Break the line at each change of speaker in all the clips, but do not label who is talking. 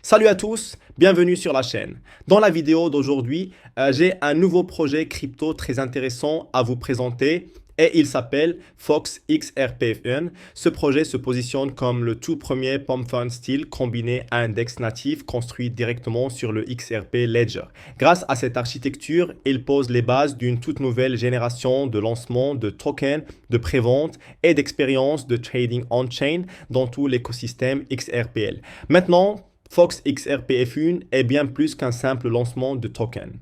Salut à tous, bienvenue sur la chaîne. Dans la vidéo d'aujourd'hui, j'ai un nouveau projet crypto très intéressant à vous présenter et il s'appelle Fox XRPFN. Ce projet se positionne comme le tout premier Pump Fund Style combiné à un DEX natif construit directement sur le XRP Ledger. Grâce à cette architecture, il pose les bases d'une toute nouvelle génération de lancement de tokens, de prévente et d'expérience de trading on-chain dans tout l'écosystème XRPL. Maintenant, Fox XRPFN est bien plus qu'un simple lancement de token.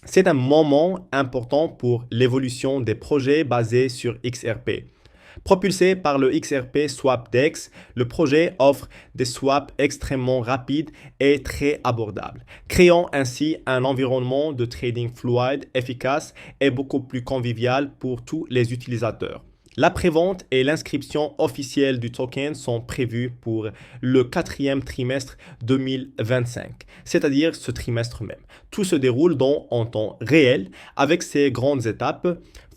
C'est un moment important pour l'évolution des projets basés sur XRP. Propulsé par le XRP Swap DEX, le projet offre des swaps extrêmement rapides et très abordables, créant ainsi un environnement de trading fluide, efficace et beaucoup plus convivial pour tous les utilisateurs. La prévente et l'inscription officielle du token sont prévues pour le quatrième trimestre 2025, c'est-à-dire ce trimestre même. Tout se déroule en temps réel avec ces grandes étapes.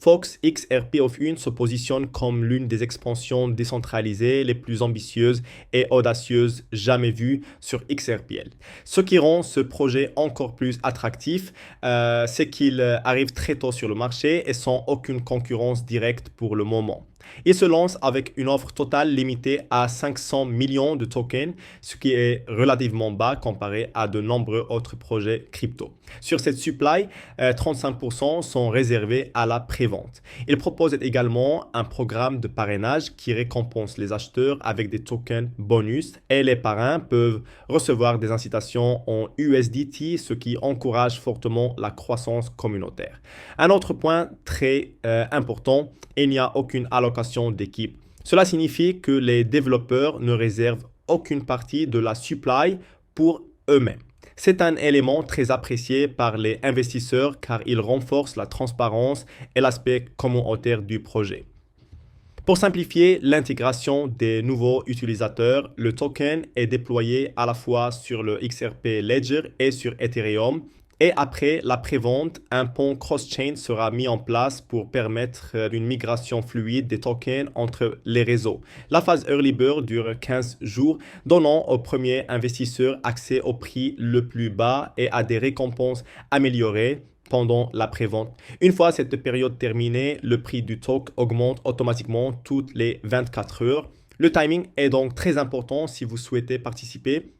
Fox XRPFN se positionne comme l'une des expansions décentralisées les plus ambitieuses et audacieuses jamais vues sur XRPL. Ce qui rend ce projet encore plus attractif, c'est qu'il arrive très tôt sur le marché et sans aucune concurrence directe pour le moment. Il se lance avec une offre totale limitée à 500 millions de tokens, ce qui est relativement bas comparé à de nombreux autres projets crypto. Sur cette supply, 35% sont réservés à la prévente. Il propose également un programme de parrainage qui récompense les acheteurs avec des tokens bonus et les parrains peuvent recevoir des incitations en USDT, ce qui encourage fortement la croissance communautaire. Un autre point très important, il n'y a aucune allocation d'équipe. Cela signifie que les développeurs ne réservent aucune partie de la supply pour eux-mêmes. C'est un élément très apprécié par les investisseurs car il renforce la transparence et l'aspect communautaire du projet. Pour simplifier l'intégration des nouveaux utilisateurs, le token est déployé à la fois sur le XRP Ledger et sur Ethereum. Et après la prévente, un pont cross-chain sera mis en place pour permettre une migration fluide des tokens entre les réseaux. La phase Early Bird dure 15 jours, donnant aux premiers investisseurs accès au prix le plus bas et à des récompenses améliorées pendant la prévente. Une fois cette période terminée, le prix du token augmente automatiquement toutes les 24 heures. Le timing est donc très important si vous souhaitez participer.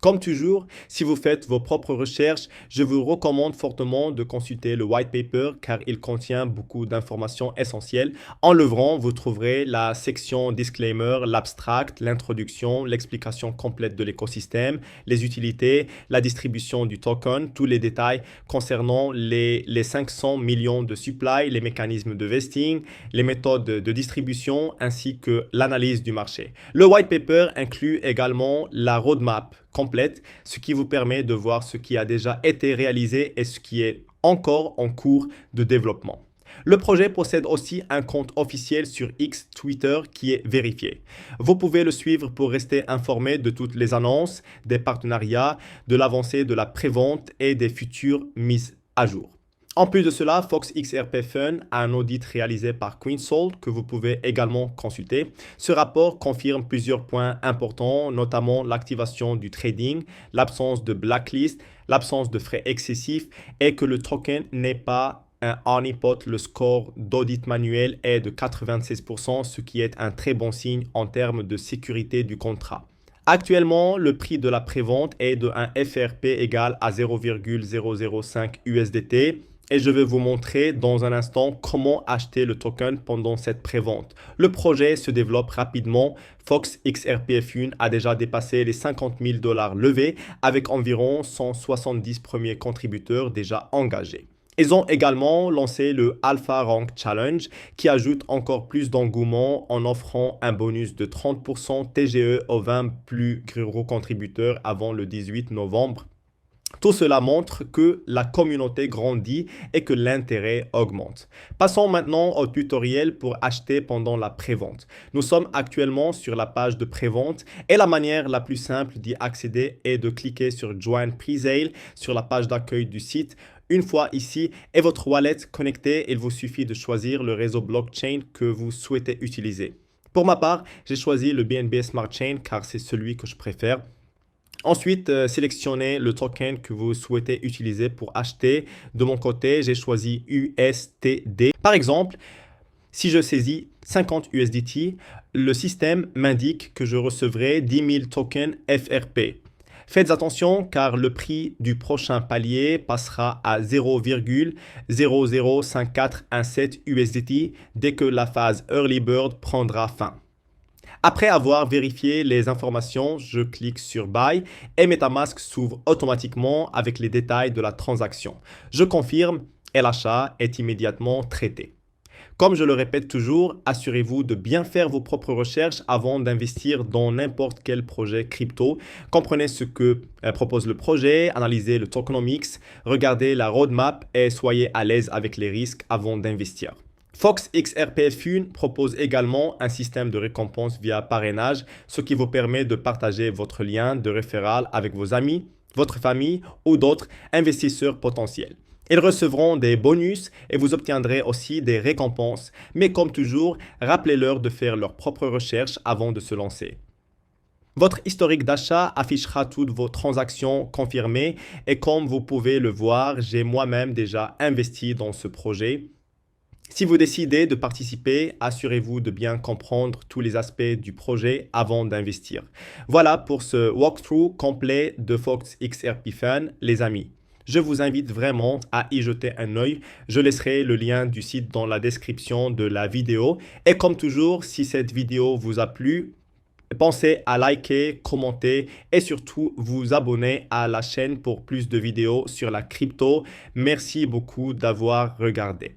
Comme toujours, si vous faites vos propres recherches, je vous recommande fortement de consulter le white paper car il contient beaucoup d'informations essentielles. En l'ouvrant, vous trouverez la section disclaimer, l'abstract, l'introduction, l'explication complète de l'écosystème, les utilités, la distribution du token, tous les détails concernant les 500 millions de supply, les mécanismes de vesting, les méthodes de distribution ainsi que l'analyse du marché. Le white paper inclut également la roadmap complète, ce qui vous permet de voir ce qui a déjà été réalisé et ce qui est encore en cours de développement. Le projet possède aussi un compte officiel sur X Twitter qui est vérifié. Vous pouvez le suivre pour rester informé de toutes les annonces, des partenariats, de l'avancée de la prévente et des futures mises à jour. En plus de cela, Fox XRPFN a un audit réalisé par QueenSold que vous pouvez également consulter. Ce rapport confirme plusieurs points importants, notamment l'activation du trading, l'absence de blacklist, l'absence de frais excessifs et que le token n'est pas un honeypot. Le score d'audit manuel est de 96%, ce qui est un très bon signe en termes de sécurité du contrat. Actuellement, le prix de la prévente est de un FRP égal à 0,005 USDT. Et je vais vous montrer dans un instant comment acheter le token pendant cette prévente. Le projet se développe rapidement. Fox XRPFN a déjà dépassé les 50 000 $ levés avec environ 170 premiers contributeurs déjà engagés. Ils ont également lancé le Alpha Rank Challenge qui ajoute encore plus d'engouement en offrant un bonus de 30% TGE aux 20 plus gros contributeurs avant le 18 novembre. Tout cela montre que la communauté grandit et que l'intérêt augmente. Passons maintenant au tutoriel pour acheter pendant la prévente. Nous sommes actuellement sur la page de prévente et la manière la plus simple d'y accéder est de cliquer sur Join Presale sur la page d'accueil du site. Une fois ici et votre wallet connecté, il vous suffit de choisir le réseau blockchain que vous souhaitez utiliser. Pour ma part, j'ai choisi le BNB Smart Chain car c'est celui que je préfère. Ensuite, sélectionnez le token que vous souhaitez utiliser pour acheter. De mon côté, j'ai choisi USTD. Par exemple, si je saisis 50 USDT, le système m'indique que je recevrai 10 000 tokens FRP. Faites attention car le prix du prochain palier passera à 0,005417 USDT dès que la phase Early Bird prendra fin. Après avoir vérifié les informations, je clique sur Buy et MetaMask s'ouvre automatiquement avec les détails de la transaction. Je confirme et l'achat est immédiatement traité. Comme je le répète toujours, assurez-vous de bien faire vos propres recherches avant d'investir dans n'importe quel projet crypto. Comprenez ce que propose le projet, analysez le tokenomics, regardez la roadmap et soyez à l'aise avec les risques avant d'investir. Fox XRP propose également un système de récompense via parrainage, ce qui vous permet de partager votre lien de référent avec vos amis, votre famille ou d'autres investisseurs potentiels. Ils recevront des bonus et vous obtiendrez aussi des récompenses. Mais comme toujours, rappelez-leur de faire leurs propres recherches avant de se lancer. Votre historique d'achat affichera toutes vos transactions confirmées et comme vous pouvez le voir, j'ai moi-même déjà investi dans ce projet. Si vous décidez de participer, assurez-vous de bien comprendre tous les aspects du projet avant d'investir. Voilà pour ce walkthrough complet de Fox XRP Fun, les amis. Je vous invite vraiment à y jeter un œil. Je laisserai le lien du site dans la description de la vidéo. Et comme toujours, si cette vidéo vous a plu, pensez à liker, commenter et surtout vous abonner à la chaîne pour plus de vidéos sur la crypto. Merci beaucoup d'avoir regardé.